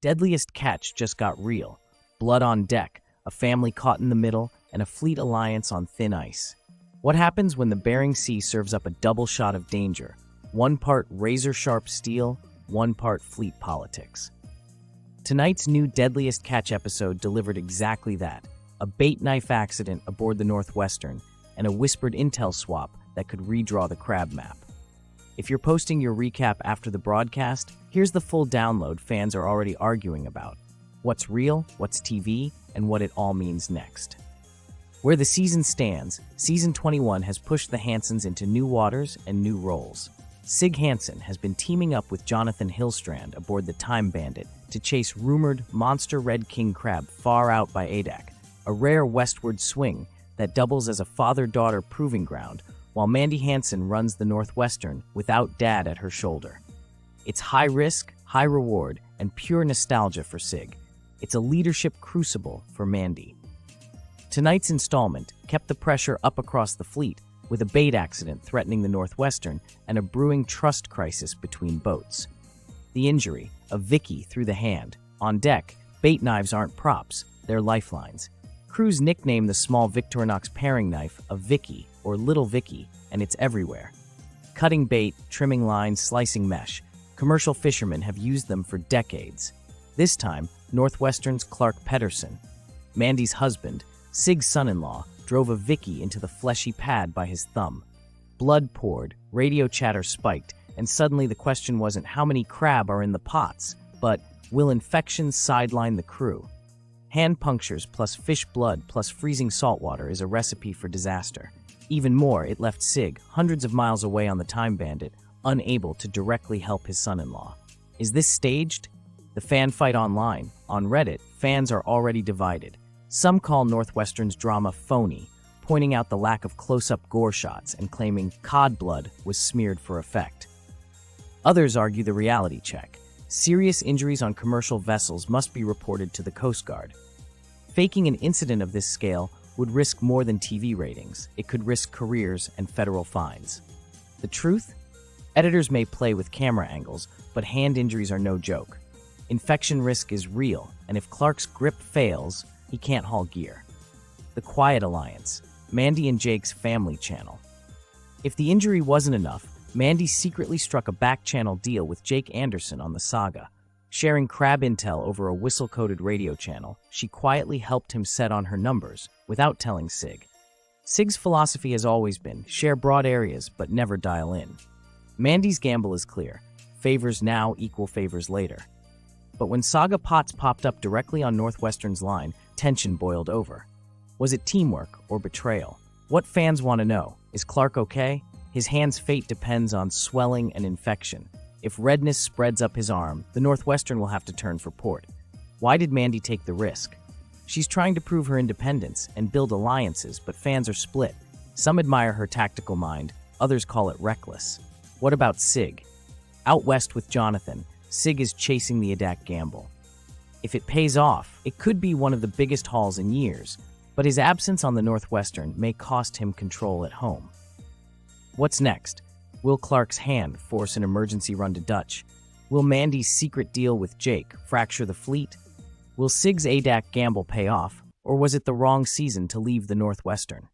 Deadliest Catch just got real. Blood on deck, a family caught in the middle, and a fleet alliance on thin ice. What happens when the Bering Sea serves up a double shot of danger? One part razor-sharp steel, one part fleet politics. Tonight's new Deadliest Catch episode delivered exactly that. A bait knife accident aboard the Northwestern, and a whispered intel swap that could redraw the crab map. If you're posting your recap after the broadcast, here's the full download fans are already arguing about. What's real, what's TV, and what it all means next. Where the season stands, Season 21 has pushed the Hansons into new waters and new roles. Sig Hansen has been teaming up with Jonathan Hillstrand aboard the Time Bandit to chase rumored monster red king crab far out by Adak, a rare westward swing that doubles as a father-daughter proving ground, while Mandy Hansen runs the Northwestern without Dad at her shoulder. It's high risk, high reward, and pure nostalgia for Sig. It's a leadership crucible for Mandy. Tonight's installment kept the pressure up across the fleet, with a bait accident threatening the Northwestern and a brewing trust crisis between boats. The injury, a Vicky through the hand. On deck, bait knives aren't props, they're lifelines. Crews nickname the small Victorinox paring knife a Vicky or Little Vicky, and it's everywhere. Cutting bait, trimming lines, slicing mesh. Commercial fishermen have used them for decades. This time, Northwestern's Clark Pedersen, Mandy's husband, Sig's son-in-law, drove a Vicky into the fleshy pad by his thumb. Blood poured, radio chatter spiked, and suddenly the question wasn't how many crab are in the pots, but will infections sideline the crew? Hand punctures plus fish blood plus freezing saltwater is a recipe for disaster. Even more, it left Sig, hundreds of miles away on the Time Bandit, unable to directly help his son-in-law. Is this staged? The fan fight online. On Reddit, fans are already divided. Some call Northwestern's drama phony, pointing out the lack of close-up gore shots and claiming cod blood was smeared for effect. Others argue the reality check. Serious injuries on commercial vessels must be reported to the Coast Guard. Faking an incident of this scale would risk more than TV ratings. It could risk careers and federal fines. The truth? Editors may play with camera angles, but hand injuries are no joke. Infection risk is real, and if Clark's grip fails, he can't haul gear. The Quiet Alliance, Mandy and Jake's family channel. If the injury wasn't enough, Mandy secretly struck a back-channel deal with Jake Anderson on the saga. Sharing crab intel over a whistle-coded radio channel, she quietly helped him set on her numbers, without telling Sig. Sig's philosophy has always been, share broad areas, but never dial in. Mandy's gamble is clear, favors now equal favors later. But when Saga Pots popped up directly on Northwestern's line, tension boiled over. Was it teamwork or betrayal? What fans want to know, is Clark okay? His hand's fate depends on swelling and infection. If redness spreads up his arm, the Northwestern will have to turn for port. Why did Mandy take the risk? She's trying to prove her independence and build alliances, but fans are split. Some admire her tactical mind, others call it reckless. What about Sig? Out west with Jonathan, Sig is chasing the Adak gamble. If it pays off, it could be one of the biggest hauls in years, but his absence on the Northwestern may cost him control at home. What's next? Will Clark's hand force an emergency run to Dutch? Will Mandy's secret deal with Jake fracture the fleet? Will Sig's Adak gamble pay off, or was it the wrong season to leave the Northwestern?